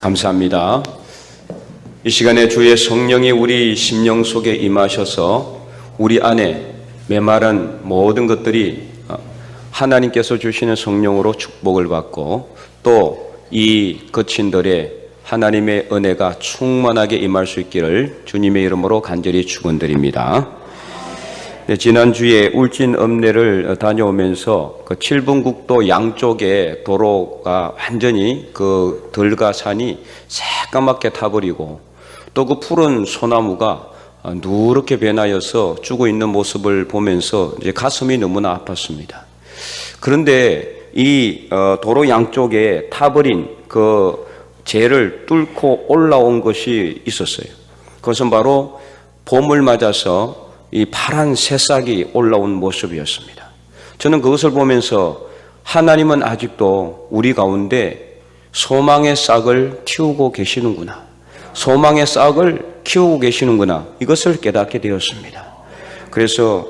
감사합니다. 이 시간에 주의 성령이 우리 심령 속에 임하셔서 우리 안에 메마른 모든 것들이 하나님께서 주시는 성령으로 축복을 받고 또 이 거친들의 하나님의 은혜가 충만하게 임할 수 있기를 주님의 이름으로 간절히 축원드립니다. 지난주에 울진 읍내를 다녀오면서 그 7분 국도 양쪽에 도로가 완전히 그 들과 산이 새까맣게 타버리고 또 그 푸른 소나무가 누렇게 변하여서 죽어 있는 모습을 보면서 이제 가슴이 너무나 아팠습니다. 그런데 이 도로 양쪽에 타버린 그 재를 뚫고 올라온 것이 있었어요. 그것은 바로 봄을 맞아서 이 파란 새싹이 올라온 모습이었습니다. 저는 그것을 보면서 하나님은 아직도 우리 가운데 소망의 싹을 틔우고 계시는구나. 소망의 싹을 키우고 계시는구나. 이것을 깨닫게 되었습니다. 그래서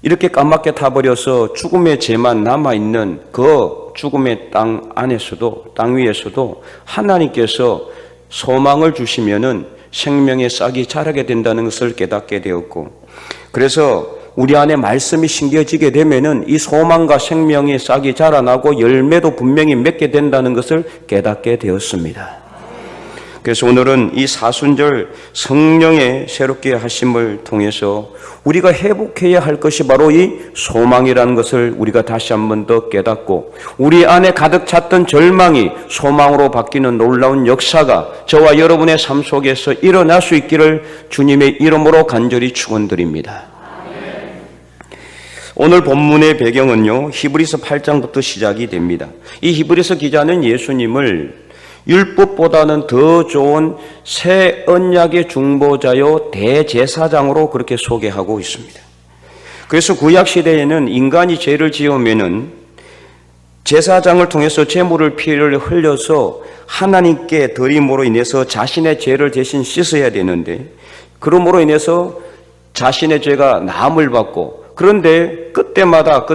이렇게 까맣게 타버려서 죽음의 죄만 남아있는 그 죽음의 땅 안에서도, 땅 위에서도 하나님께서 소망을 주시면은 생명의 싹이 자라게 된다는 것을 깨닫게 되었고, 그래서 우리 안에 말씀이 심겨지게 되면은 이 소망과 생명의 싹이 자라나고 열매도 분명히 맺게 된다는 것을 깨닫게 되었습니다. 그래서 오늘은 이 사순절 성령의 새롭게 하심을 통해서 우리가 회복해야 할 것이 바로 이 소망이라는 것을 우리가 다시 한 번 더 깨닫고, 우리 안에 가득 찼던 절망이 소망으로 바뀌는 놀라운 역사가 저와 여러분의 삶 속에서 일어날 수 있기를 주님의 이름으로 간절히 축원드립니다. 오늘 본문의 배경은요, 히브리서 8장부터 시작이 됩니다. 이 히브리서 기자는 예수님을 율법보다는 더 좋은 새 언약의 중보자요 대제사장으로 그렇게 소개하고 있습니다. 그래서 구약 시대에는 인간이 죄를 지으면은 제사장을 통해서 제물을 피를 흘려서 하나님께 드림으로 인해서 자신의 죄를 대신 씻어야 되는데, 그러므로 인해서 자신의 죄가 나음을 받고, 그런데 그때마다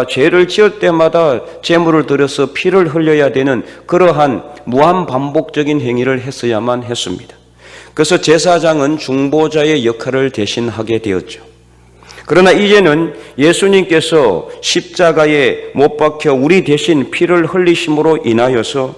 죄를 지을 때마다 제물을 들여서 피를 흘려야 되는 그러한 무한 반복적인 행위를 했어야만 했습니다. 그래서 제사장은 중보자의 역할을 대신하게 되었죠. 그러나 이제는 예수님께서 십자가에 못 박혀 우리 대신 피를 흘리심으로 인하여서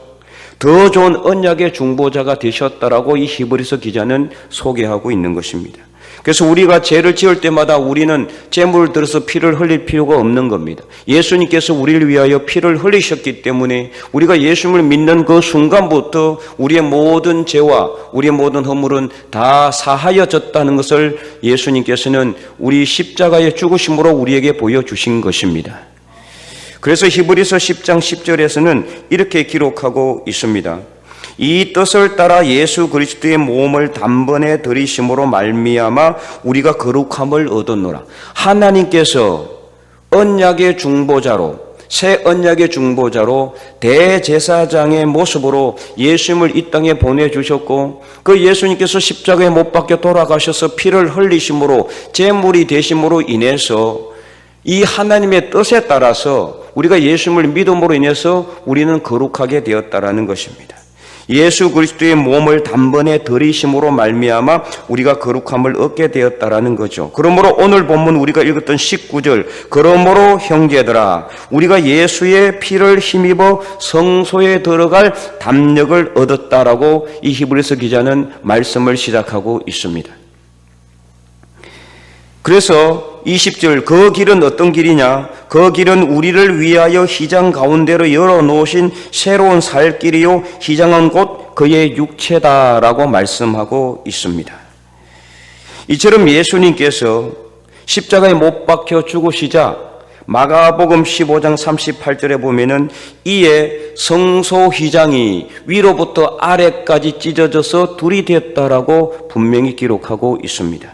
더 좋은 언약의 중보자가 되셨다라고 이 히브리서 기자는 소개하고 있는 것입니다. 그래서 우리가 죄를 지을 때마다 우리는 제물을 들어서 피를 흘릴 필요가 없는 겁니다. 예수님께서 우리를 위하여 피를 흘리셨기 때문에 우리가 예수님을 믿는 그 순간부터 우리의 모든 죄와 우리의 모든 허물은 다 사하여졌다는 것을 예수님께서는 우리 십자가의 죽으심으로 우리에게 보여주신 것입니다. 그래서 히브리서 10장 10절에서는 이렇게 기록하고 있습니다. 이 뜻을 따라 예수 그리스도의 몸을 단번에 들이심으로 말미암아 우리가 거룩함을 얻었노라. 하나님께서 언약의 중보자로, 새 언약의 중보자로 대제사장의 모습으로 예수님을 이 땅에 보내주셨고, 그 예수님께서 십자가에 못 박혀 돌아가셔서 피를 흘리심으로 제물이 되심으로 인해서 이 하나님의 뜻에 따라서 우리가 예수님을 믿음으로 인해서 우리는 거룩하게 되었다라는 것입니다. 예수 그리스도의 몸을 단번에 들이심으로 말미암아 우리가 거룩함을 얻게 되었다라는 거죠. 그러므로 오늘 본문 우리가 읽었던 19절, 그러므로 형제들아 우리가 예수의 피를 힘입어 성소에 들어갈 담력을 얻었다라고 이 히브리서 기자는 말씀을 시작하고 있습니다. 그래서 20절, 그 길은 어떤 길이냐? 그 길은 우리를 위하여 휘장 가운데로 열어놓으신 새로운 살 길이요 휘장은 곧 그의 육체다라고 말씀하고 있습니다. 이처럼 예수님께서 십자가에 못 박혀 죽으시자 마가복음 15장 38절에 보면은 이에 성소 휘장이 위로부터 아래까지 찢어져서 둘이 되었다라고 분명히 기록하고 있습니다.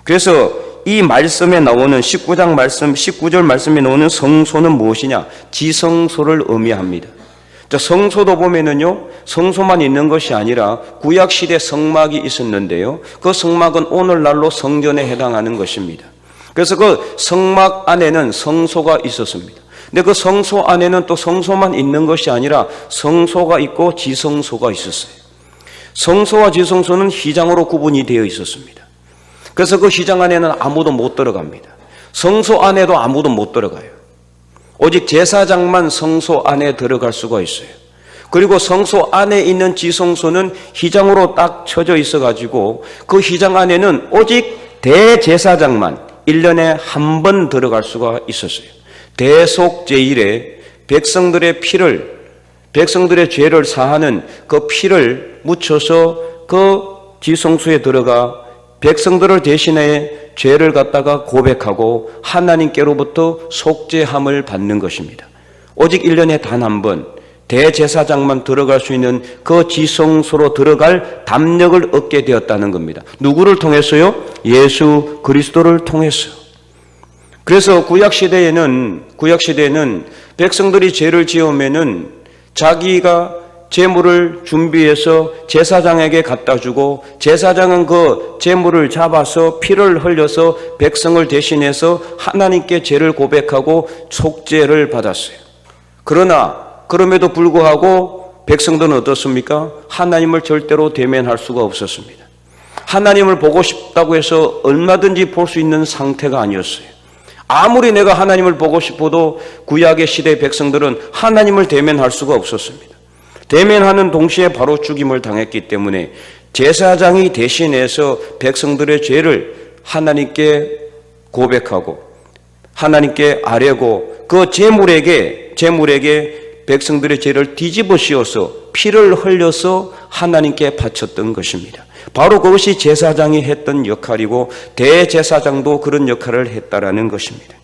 그래서 이 말씀에 나오는 19장 말씀, 19절 말씀에 나오는 성소는 무엇이냐? 지성소를 의미합니다. 성소도 보면은요, 성소만 있는 것이 아니라 구약시대 성막이 있었는데요, 그 성막은 오늘날로 성전에 해당하는 것입니다. 그래서 그 성막 안에는 성소가 있었습니다. 근데 그 성소 안에는 또 성소만 있는 것이 아니라 성소가 있고 지성소가 있었어요. 성소와 지성소는 휘장으로 구분이 되어 있었습니다. 그래서 그 휘장 안에는 아무도 못 들어갑니다. 성소 안에도 아무도 못 들어가요. 오직 제사장만 성소 안에 들어갈 수가 있어요. 그리고 성소 안에 있는 지성소는 휘장으로 딱 쳐져 있어가지고 그 휘장 안에는 오직 대제사장만 1년에 한 번 들어갈 수가 있었어요. 대속제일에 백성들의 죄를 사하는 그 피를 묻혀서 그 지성소에 들어가 백성들을 대신해 죄를 갖다가 고백하고 하나님께로부터 속죄함을 받는 것입니다. 오직 1년에 단 한 번 대제사장만 들어갈 수 있는 그 지성소로 들어갈 담력을 얻게 되었다는 겁니다. 누구를 통해서요? 예수 그리스도를 통해서. 그래서 구약시대에는 백성들이 죄를 지으면은 자기가 제물을 준비해서 제사장에게 갖다 주고 제사장은 그 제물을 잡아서 피를 흘려서 백성을 대신해서 하나님께 죄를 고백하고 속죄를 받았어요. 그럼에도 불구하고 백성들은 어떻습니까? 하나님을 절대로 대면할 수가 없었습니다. 하나님을 보고 싶다고 해서 얼마든지 볼 수 있는 상태가 아니었어요. 아무리 내가 하나님을 보고 싶어도 구약의 시대의 백성들은 하나님을 대면할 수가 없었습니다. 대면하는 동시에 바로 죽임을 당했기 때문에 제사장이 대신해서 백성들의 죄를 하나님께 고백하고 하나님께 아뢰고 그 제물에게 백성들의 죄를 뒤집어 씌워서 피를 흘려서 하나님께 바쳤던 것입니다. 바로 그것이 제사장이 했던 역할이고 대제사장도 그런 역할을 했다라는 것입니다.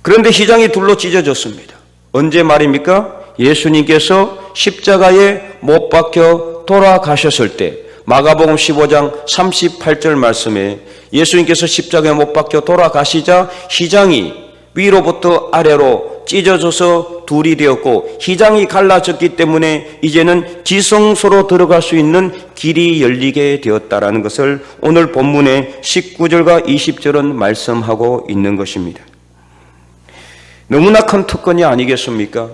그런데 휘장이 둘로 찢어졌습니다. 언제 말입니까? 예수님께서 십자가에 못 박혀 돌아가셨을 때 마가복음 15장 38절 말씀에 예수님께서 십자가에 못 박혀 돌아가시자 휘장이 위로부터 아래로 찢어져서 둘이 되었고 휘장이 갈라졌기 때문에 이제는 지성소로 들어갈 수 있는 길이 열리게 되었다라는 것을 오늘 본문의 19절과 20절은 말씀하고 있는 것입니다. 너무나 큰 특권이 아니겠습니까?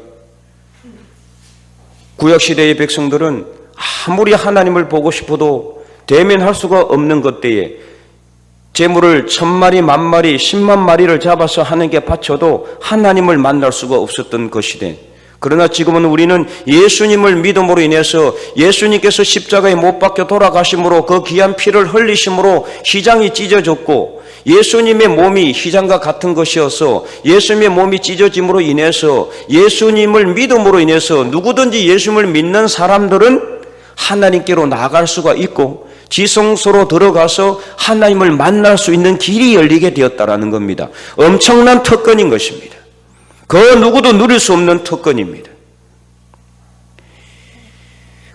구약시대의 백성들은 아무리 하나님을 보고 싶어도 대면할 수가 없는 것때에 제물을 1000마리, 10,000마리, 10만 마리를 잡아서 하나님께 바쳐도 하나님을 만날 수가 없었던 것이되 그러나 지금은 우리는 예수님을 믿음으로 인해서 예수님께서 십자가에 못 박혀 돌아가심으로 그 귀한 피를 흘리심으로 휘장이 찢어졌고 예수님의 몸이 휘장과 같은 것이어서 예수님의 몸이 찢어짐으로 인해서 예수님을 믿음으로 인해서 누구든지 예수님을 믿는 사람들은 하나님께로 나아갈 수가 있고 지성소로 들어가서 하나님을 만날 수 있는 길이 열리게 되었다라는 겁니다. 엄청난 특권인 것입니다. 그 누구도 누릴 수 없는 특권입니다.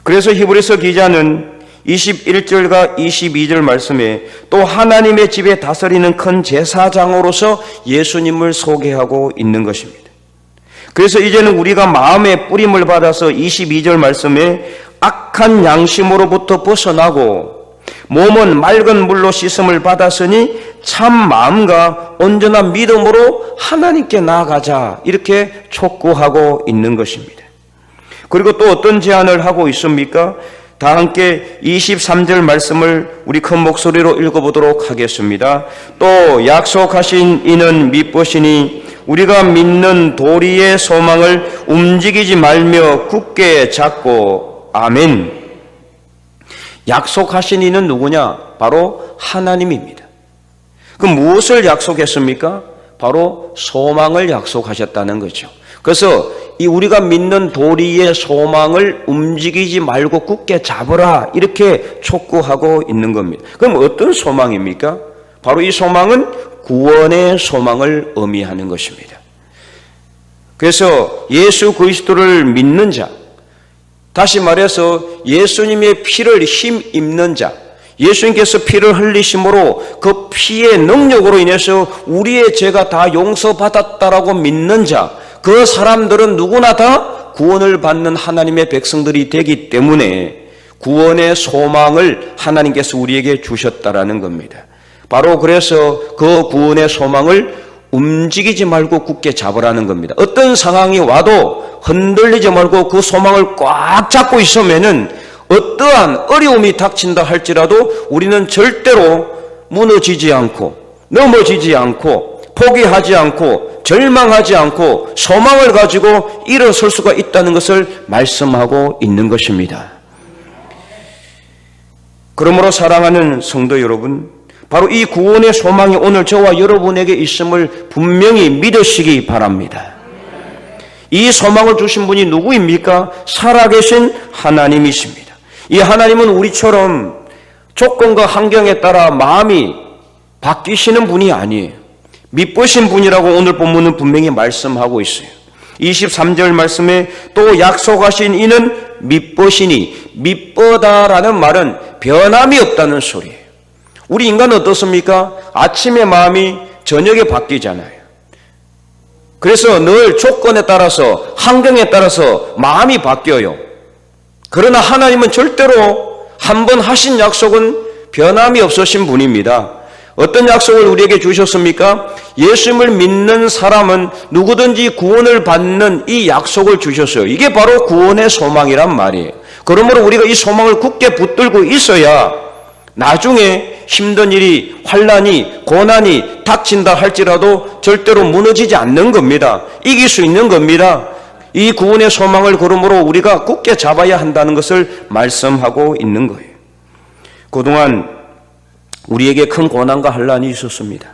그래서 히브리서 기자는 21절과 22절 말씀에 또 하나님의 집에 다스리는 큰 제사장으로서 예수님을 소개하고 있는 것입니다. 그래서 이제는 우리가 마음의 뿌림을 받아서 22절 말씀에 악한 양심으로부터 벗어나고 몸은 맑은 물로 씻음을 받았으니 참 마음과 온전한 믿음으로 하나님께 나아가자 이렇게 촉구하고 있는 것입니다. 그리고 또 어떤 제안을 하고 있습니까? 다 함께 23절 말씀을 우리 큰 목소리로 읽어보도록 하겠습니다. 또 약속하신 이는 미쁘시니 우리가 믿는 도리의 소망을 움직이지 말며 굳게 잡고 아멘. 약속하신 이는 누구냐? 바로 하나님입니다. 그 무엇을 약속했습니까? 바로 소망을 약속하셨다는 거죠. 그래서 이 우리가 믿는 도리의 소망을 움직이지 말고 굳게 잡으라 이렇게 촉구하고 있는 겁니다. 그럼 어떤 소망입니까? 바로 이 소망은 구원의 소망을 의미하는 것입니다. 그래서 예수 그리스도를 믿는 자, 다시 말해서 예수님의 피를 힘입는 자, 예수님께서 피를 흘리심으로 그 피의 능력으로 인해서 우리의 죄가 다 용서받았다라고 믿는 자, 그 사람들은 누구나 다 구원을 받는 하나님의 백성들이 되기 때문에 구원의 소망을 하나님께서 우리에게 주셨다라는 겁니다. 바로 그래서 그 구원의 소망을 움직이지 말고 굳게 잡으라는 겁니다. 어떤 상황이 와도 흔들리지 말고 그 소망을 꽉 잡고 있으면은 어떠한 어려움이 닥친다 할지라도 우리는 절대로 무너지지 않고 넘어지지 않고 포기하지 않고 절망하지 않고 소망을 가지고 일어설 수가 있다는 것을 말씀하고 있는 것입니다. 그러므로 사랑하는 성도 여러분, 바로 이 구원의 소망이 오늘 저와 여러분에게 있음을 분명히 믿으시기 바랍니다. 이 소망을 주신 분이 누구입니까? 살아계신 하나님이십니다. 이 하나님은 우리처럼 조건과 환경에 따라 마음이 바뀌시는 분이 아니에요. 미쁘신 분이라고 오늘 본문은 분명히 말씀하고 있어요. 23절 말씀에 또 약속하신 이는 미쁘시니, 미쁘다라는 말은 변함이 없다는 소리예요. 우리 인간은 어떻습니까? 아침에 마음이 저녁에 바뀌잖아요. 그래서 늘 조건에 따라서 환경에 따라서 마음이 바뀌어요. 그러나 하나님은 절대로 한번 하신 약속은 변함이 없으신 분입니다. 어떤 약속을 우리에게 주셨습니까? 예수님을 믿는 사람은 누구든지 구원을 받는 이 약속을 주셨어요. 이게 바로 구원의 소망이란 말이에요. 그러므로 우리가 이 소망을 굳게 붙들고 있어야 나중에 힘든 일이, 환난이, 고난이 닥친다 할지라도 절대로 무너지지 않는 겁니다. 이길 수 있는 겁니다. 이 구원의 소망을 그러므로 우리가 굳게 잡아야 한다는 것을 말씀하고 있는 거예요. 그동안 우리에게 큰 고난과 환난이 있었습니다.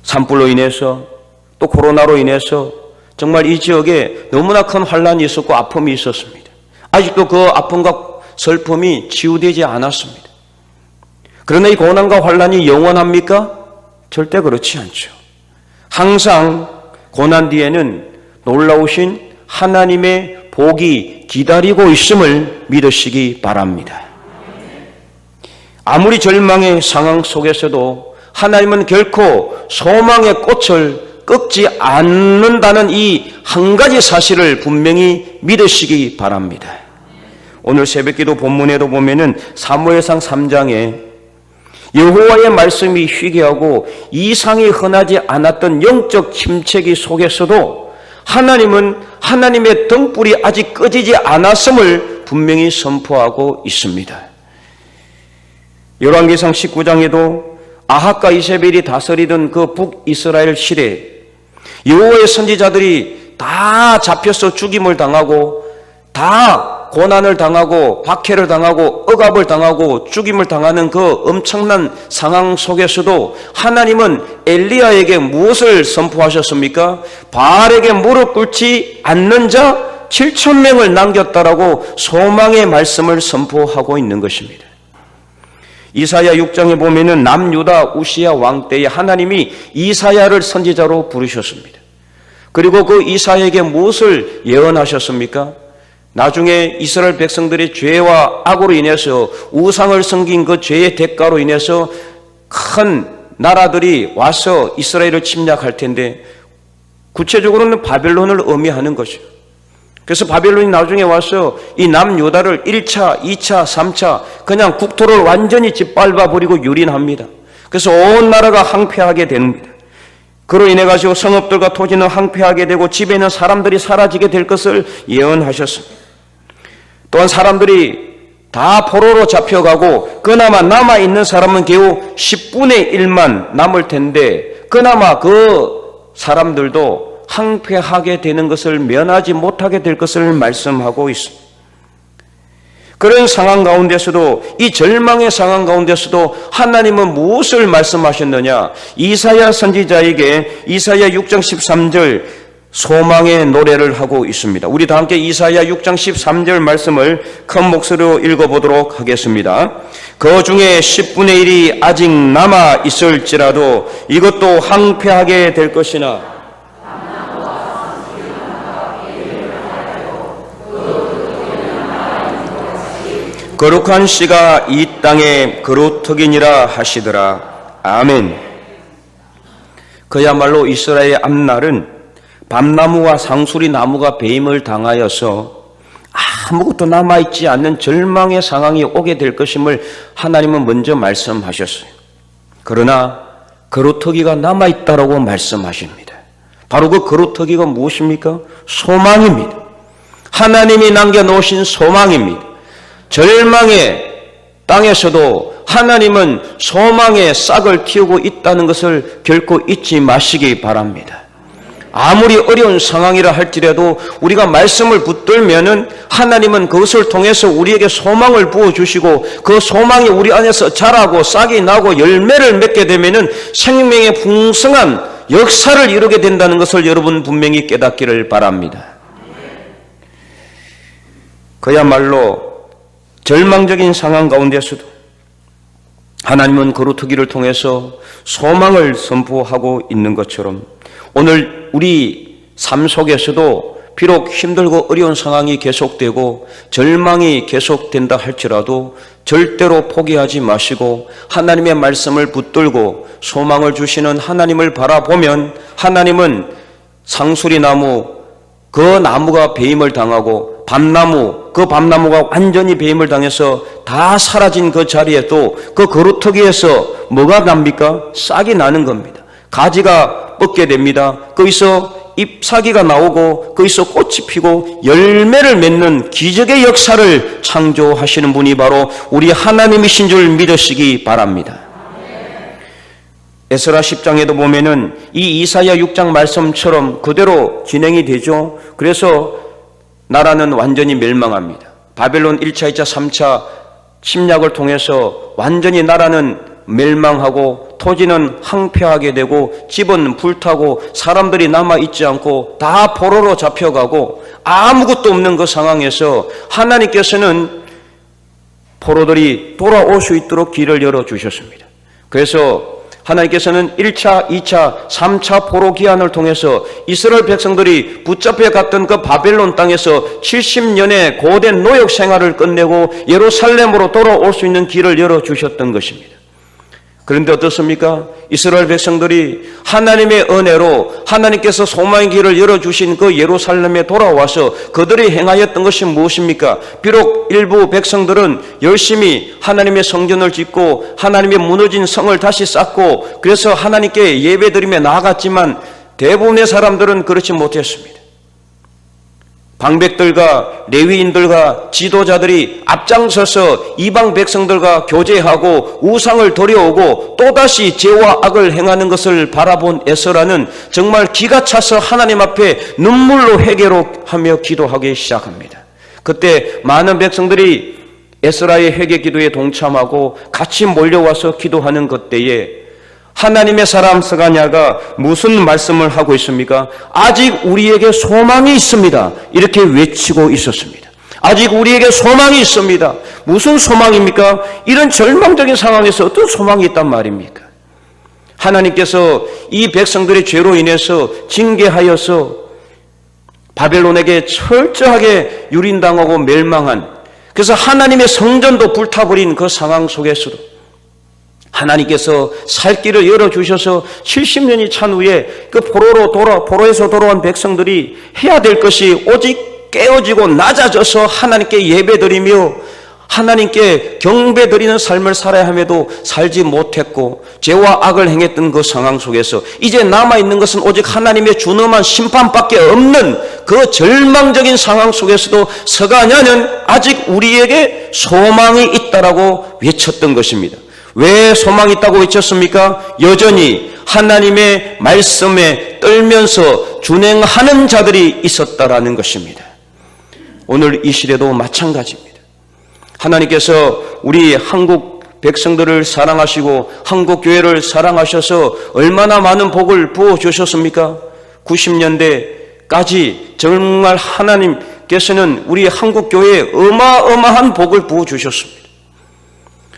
산불로 인해서 또 코로나로 인해서 정말 이 지역에 너무나 큰 환난이 있었고 아픔이 있었습니다. 아직도 그 아픔과 슬픔이 치유되지 않았습니다. 그러나 이 고난과 환난이 영원합니까? 절대 그렇지 않죠. 항상 고난 뒤에는 놀라우신 하나님의 복이 기다리고 있음을 믿으시기 바랍니다. 아무리 절망의 상황 속에서도 하나님은 결코 소망의 꽃을 꺾지 않는다는 이 한 가지 사실을 분명히 믿으시기 바랍니다. 오늘 새벽기도 본문에도 보면은 사무엘상 3장에 여호와의 말씀이 희귀하고 이상이 흔하지 않았던 영적 침체기 속에서도 하나님은 하나님의 등불이 아직 꺼지지 않았음을 분명히 선포하고 있습니다. 열왕기상 19장에도 아합과 이세벨이 다스리던 그 북이스라엘 시대에 여호와의 선지자들이 다 잡혀서 죽임을 당하고 다 고난을 당하고 박해를 당하고 억압을 당하고 죽임을 당하는 그 엄청난 상황 속에서도 하나님은 엘리야에게 무엇을 선포하셨습니까? 바알에게 무릎 꿇지 않는 자 7,000명을 남겼다라고 소망의 말씀을 선포하고 있는 것입니다. 이사야 6장에 보면은 남유다 우시야 왕 때에 하나님이 이사야를 선지자로 부르셨습니다. 그리고 그 이사야에게 무엇을 예언하셨습니까? 나중에 이스라엘 백성들의 죄와 악으로 인해서 우상을 섬긴 그 죄의 대가로 인해서 큰 나라들이 와서 이스라엘을 침략할 텐데 구체적으로는 바벨론을 의미하는 거죠. 그래서 바벨론이 나중에 와서 이 남유다를 1차, 2차, 3차 그냥 국토를 완전히 짓밟아 버리고 유린합니다. 그래서 온 나라가 항폐하게 됩니다. 그로 인해 가지고 성읍들과 토지는 항폐하게 되고 집에 있는 사람들이 사라지게 될 것을 예언하셨습니다. 또한 사람들이 다 포로로 잡혀가고 그나마 남아있는 사람은 겨우 10분의 1만 남을 텐데 그나마 그 사람들도 항폐하게 되는 것을 면하지 못하게 될 것을 말씀하고 있습니다. 그런 상황 가운데서도 이 절망의 상황 가운데서도 하나님은 무엇을 말씀하셨느냐? 이사야 선지자에게 이사야 6장 13절 소망의 노래를 하고 있습니다. 우리 다 함께 이사야 6장 13절 말씀을 큰 목소리로 읽어보도록 하겠습니다. 그 중에 10분의 1이 아직 남아 있을지라도 이것도 항폐하게 될 것이나 거룩한 씨가 이 땅에 그루터기니라 하시더라. 아멘. 그야말로 이스라엘의 앞날은 밤나무와 상수리 나무가 배임을 당하여서 아무것도 남아있지 않는 절망의 상황이 오게 될 것임을 하나님은 먼저 말씀하셨어요. 그러나 거루터기가 남아있다라고 말씀하십니다. 바로 그 거루터기가 무엇입니까? 소망입니다. 하나님이 남겨놓으신 소망입니다. 절망의 땅에서도 하나님은 소망의 싹을 틔우고 있다는 것을 결코 잊지 마시기 바랍니다. 아무리 어려운 상황이라 할지라도 우리가 말씀을 붙들면은 하나님은 그것을 통해서 우리에게 소망을 부어주시고 그 소망이 우리 안에서 자라고 싹이 나고 열매를 맺게 되면은 생명의 풍성한 역사를 이루게 된다는 것을 여러분 분명히 깨닫기를 바랍니다. 그야말로 절망적인 상황 가운데서도 하나님은 거루터기를 통해서 소망을 선포하고 있는 것처럼 오늘 우리 삶 속에서도 비록 힘들고 어려운 상황이 계속되고 절망이 계속된다 할지라도 절대로 포기하지 마시고 하나님의 말씀을 붙들고 소망을 주시는 하나님을 바라보면 하나님은 상수리나무 그 나무가 배임을 당하고 밤나무 그 밤나무가 완전히 배임을 당해서 다 사라진 그 자리에도 그 거루터기에서 뭐가 납니까? 싹이 나는 겁니다. 가지가 뻗게 됩니다. 거기서 잎사귀가 나오고 거기서 꽃이 피고 열매를 맺는 기적의 역사를 창조하시는 분이 바로 우리 하나님이신 줄 믿으시기 바랍니다. 에스라 10장에도 보면은 이 이사야 6장 말씀처럼 그대로 진행이 되죠. 그래서 나라는 완전히 멸망합니다. 바벨론 1차, 2차, 3차 침략을 통해서 완전히 나라는 멸망하고 토지는 황폐하게 되고 집은 불타고 사람들이 남아있지 않고 다 포로로 잡혀가고 아무것도 없는 그 상황에서 하나님께서는 포로들이 돌아올 수 있도록 길을 열어주셨습니다. 그래서 하나님께서는 1차, 2차, 3차 포로 기한을 통해서 이스라엘 백성들이 붙잡혀 갔던 그 바벨론 땅에서 70년의 고된 노역 생활을 끝내고 예루살렘으로 돌아올 수 있는 길을 열어주셨던 것입니다. 그런데 어떻습니까? 이스라엘 백성들이 하나님의 은혜로 하나님께서 소망의 길을 열어주신 그 예루살렘에 돌아와서 그들이 행하였던 것이 무엇입니까? 비록 일부 백성들은 열심히 하나님의 성전을 짓고 하나님의 무너진 성을 다시 쌓고 그래서 하나님께 예배드리며 나아갔지만 대부분의 사람들은 그렇지 못했습니다. 방백들과 레위인들과 지도자들이 앞장서서 이방 백성들과 교제하고 우상을 들여오고 또다시 죄와 악을 행하는 것을 바라본 에스라는 정말 기가 차서 하나님 앞에 눈물로 회개하며 기도하기 시작합니다. 그때 많은 백성들이 에스라의 회개 기도에 동참하고 같이 몰려와서 기도하는 그때에 하나님의 사람 스가냐가 무슨 말씀을 하고 있습니까? 아직 우리에게 소망이 있습니다. 이렇게 외치고 있었습니다. 아직 우리에게 소망이 있습니다. 무슨 소망입니까? 이런 절망적인 상황에서 어떤 소망이 있단 말입니까? 하나님께서 이 백성들의 죄로 인해서 징계하여서 바벨론에게 철저하게 유린당하고 멸망한, 그래서 하나님의 성전도 불타버린 그 상황 속에서도 하나님께서 살 길을 열어주셔서 70년이 찬 후에 그 포로에서 돌아온 백성들이 해야 될 것이 오직 깨어지고 낮아져서 하나님께 예배드리며 하나님께 경배드리는 삶을 살아야 함에도 살지 못했고 죄와 악을 행했던 그 상황 속에서 이제 남아있는 것은 오직 하나님의 준엄한 심판밖에 없는 그 절망적인 상황 속에서도 스가냐는 아직 우리에게 소망이 있다라고 외쳤던 것입니다. 왜 소망이 있다고 외쳤습니까? 여전히 하나님의 말씀에 떨면서 준행하는 자들이 있었다라는 것입니다. 오늘 이 시대도 마찬가지입니다. 하나님께서 우리 한국 백성들을 사랑하시고 한국 교회를 사랑하셔서 얼마나 많은 복을 부어주셨습니까? 90년대까지 정말 하나님께서는 우리 한국 교회에 어마어마한 복을 부어주셨습니다.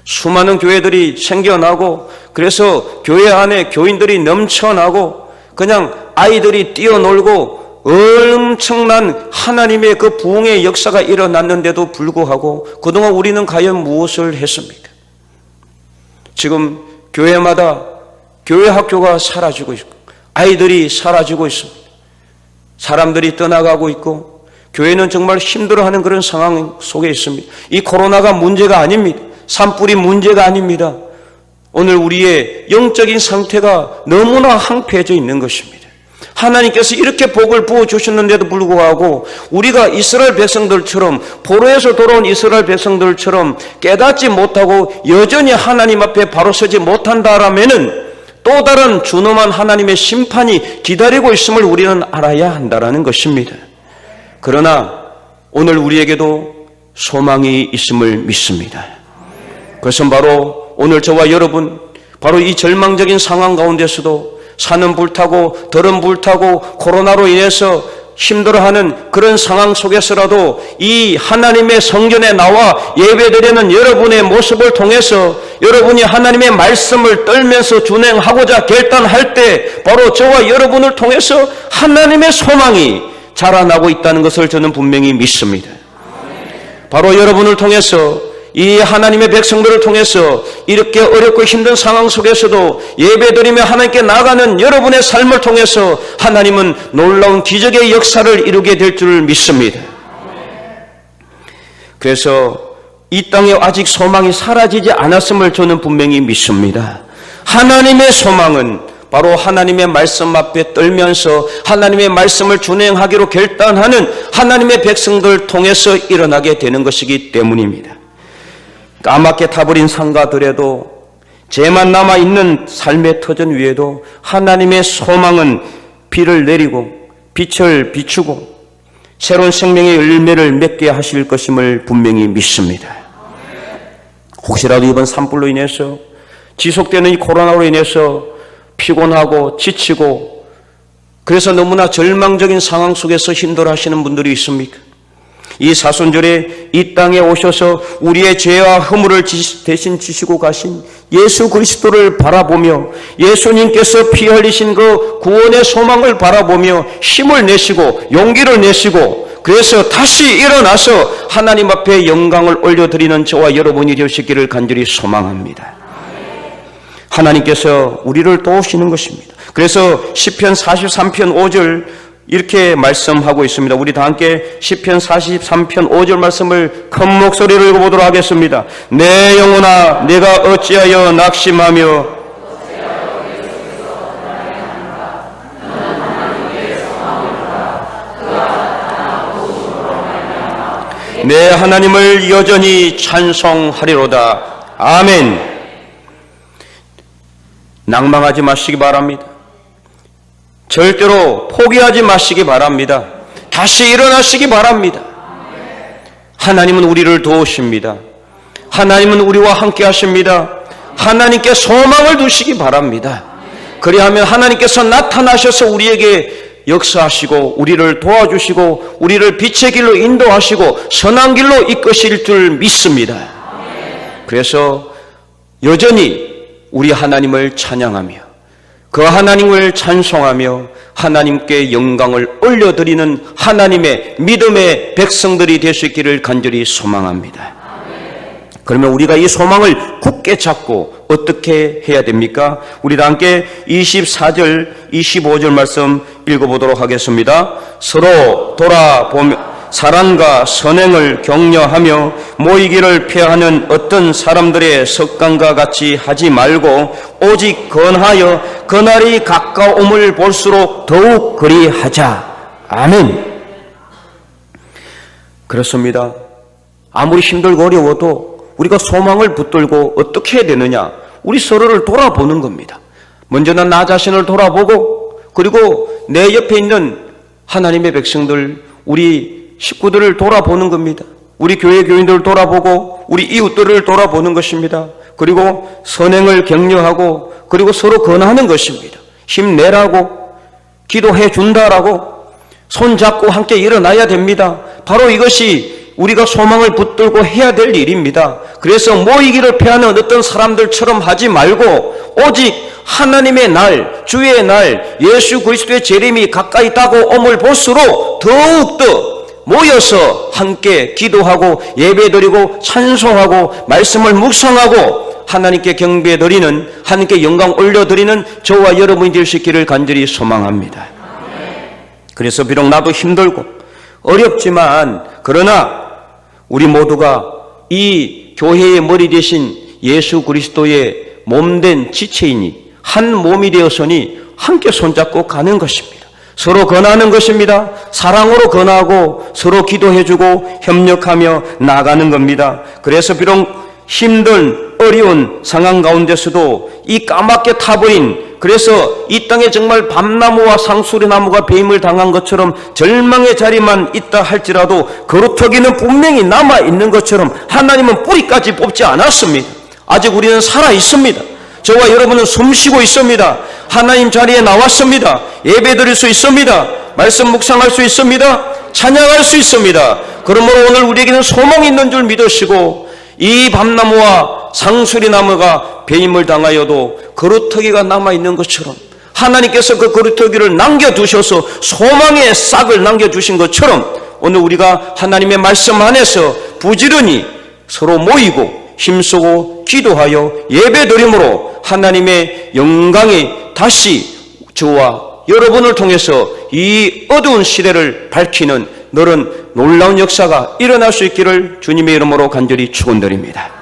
수많은 교회들이 생겨나고 그래서 교회 안에 교인들이 넘쳐나고 그냥 아이들이 뛰어놀고 엄청난 하나님의 그 부흥의 역사가 일어났는데도 불구하고 그동안 우리는 과연 무엇을 했습니까? 지금 교회마다 교회 학교가 사라지고 있고 아이들이 사라지고 있습니다. 사람들이 떠나가고 있고 교회는 정말 힘들어하는 그런 상황 속에 있습니다. 이 코로나가 문제가 아닙니다. 산불이 문제가 아닙니다. 오늘 우리의 영적인 상태가 너무나 황폐해져 있는 것입니다. 하나님께서 이렇게 복을 부어주셨는데도 불구하고 우리가 이스라엘 백성들처럼 포로에서 돌아온 이스라엘 백성들처럼 깨닫지 못하고 여전히 하나님 앞에 바로 서지 못한다라면은 또 다른 준엄한 하나님의 심판이 기다리고 있음을 우리는 알아야 한다라는 것입니다. 그러나 오늘 우리에게도 소망이 있음을 믿습니다. 그것은 바로 오늘 저와 여러분, 바로 이 절망적인 상황 가운데서도 산은 불타고 들은 불타고 코로나로 인해서 힘들어하는 그런 상황 속에서라도 이 하나님의 성전에 나와 예배드리는 여러분의 모습을 통해서 여러분이 하나님의 말씀을 떨면서 준행하고자 결단할 때 바로 저와 여러분을 통해서 하나님의 소망이 자라나고 있다는 것을 저는 분명히 믿습니다. 바로 여러분을 통해서 이 하나님의 백성들을 통해서 이렇게 어렵고 힘든 상황 속에서도 예배드리며 하나님께 나아가는 여러분의 삶을 통해서 하나님은 놀라운 기적의 역사를 이루게 될 줄 믿습니다. 그래서 이 땅에 아직 소망이 사라지지 않았음을 저는 분명히 믿습니다. 하나님의 소망은 바로 하나님의 말씀 앞에 떨면서 하나님의 말씀을 준행하기로 결단하는 하나님의 백성들을 통해서 일어나게 되는 것이기 때문입니다. 까맣게 타버린 상가들에도 죄만 남아있는 삶의 터전 위에도 하나님의 소망은 비를 내리고 빛을 비추고 새로운 생명의 열매를 맺게 하실 것임을 분명히 믿습니다. 혹시라도 이번 산불로 인해서 지속되는 이 코로나로 인해서 피곤하고 지치고 그래서 너무나 절망적인 상황 속에서 힘들어하시는 분들이 있습니까? 이 사순절에 이 땅에 오셔서 우리의 죄와 허물을 대신 지시고 가신 예수 그리스도를 바라보며 예수님께서 피 흘리신 그 구원의 소망을 바라보며 힘을 내시고 용기를 내시고 그래서 다시 일어나서 하나님 앞에 영광을 올려드리는 저와 여러분이 되시기를 간절히 소망합니다. 하나님께서 우리를 도우시는 것입니다. 그래서 시편 43편 5절 이렇게 말씀하고 있습니다. 우리 다 함께 시편 43편 5절 말씀을 큰 목소리로 읽어보도록 하겠습니다. 내 영혼아 내가 어찌하여 낙심하며 내 하나님을 여전히 찬송하리로다. 아멘. 낭망하지 마시기 바랍니다. 절대로 포기하지 마시기 바랍니다. 다시 일어나시기 바랍니다. 하나님은 우리를 도우십니다. 하나님은 우리와 함께 하십니다. 하나님께 소망을 두시기 바랍니다. 그리하면 하나님께서 나타나셔서 우리에게 역사하시고 우리를 도와주시고 우리를 빛의 길로 인도하시고 선한 길로 이끄실 줄 믿습니다. 그래서 여전히 우리 하나님을 찬양하며 그 하나님을 찬송하며 하나님께 영광을 올려드리는 하나님의 믿음의 백성들이 될 수 있기를 간절히 소망합니다. 그러면 우리가 이 소망을 굳게 잡고 어떻게 해야 됩니까? 우리 다 함께 24절, 25절 말씀 읽어보도록 하겠습니다. 서로 돌아보며 사랑과 선행을 격려하며 모이기를 피하는 어떤 사람들의 습관과 같이 하지 말고 오직 건하여 그날이 가까움을 볼수록 더욱 그리하자. 아멘. 그렇습니다. 아무리 힘들고 어려워도 우리가 소망을 붙들고 어떻게 해야 되느냐? 우리 서로를 돌아보는 겁니다. 먼저는 나 자신을 돌아보고 그리고 내 옆에 있는 하나님의 백성들, 우리 식구들을 돌아보는 겁니다. 우리 교회 교인들을 돌아보고 우리 이웃들을 돌아보는 것입니다. 그리고 선행을 격려하고 그리고 서로 권하는 것입니다. 힘내라고, 기도해 준다라고, 손잡고 함께 일어나야 됩니다. 바로 이것이 우리가 소망을 붙들고 해야 될 일입니다. 그래서 모이기를 피하는 어떤 사람들처럼 하지 말고 오직 하나님의 날, 주의 날, 예수 그리스도의 재림이 가까이 다가옴을 볼수록 더욱더 모여서 함께 기도하고 예배드리고 찬송하고 말씀을 묵상하고 하나님께 경배드리는, 하나님께 영광 올려드리는 저와 여러분이 될 수 있기를 간절히 소망합니다. 그래서 비록 나도 힘들고 어렵지만 그러나 우리 모두가 이 교회의 머리 대신 예수 그리스도의 몸된 지체이니 한 몸이 되어서니 함께 손잡고 가는 것입니다. 서로 권하는 것입니다. 사랑으로 권하고 서로 기도해주고 협력하며 나아가는 겁니다. 그래서 비록 힘든 어려운 상황 가운데서도 이 까맣게 타버린, 그래서 이 땅에 정말 밤나무와 상수리나무가 배임을 당한 것처럼 절망의 자리만 있다 할지라도 거루터기는 분명히 남아있는 것처럼 하나님은 뿌리까지 뽑지 않았습니다. 아직 우리는 살아 있습니다. 저와 여러분은 숨쉬고 있습니다. 하나님 자리에 나왔습니다. 예배드릴 수 있습니다. 말씀 묵상할 수 있습니다. 찬양할 수 있습니다. 그러므로 오늘 우리에게는 소망이 있는 줄 믿으시고, 이 밤나무와 상수리나무가 배임을 당하여도 거루터기가 남아있는 것처럼 하나님께서 그 거루터기를 남겨두셔서 소망의 싹을 남겨주신 것처럼 오늘 우리가 하나님의 말씀 안에서 부지런히 서로 모이고 힘쓰고 기도하여 예배드림으로 하나님의 영광이 다시 저와 여러분을 통해서 이 어두운 시대를 밝히는 너른 놀라운 역사가 일어날 수 있기를 주님의 이름으로 간절히 축원드립니다.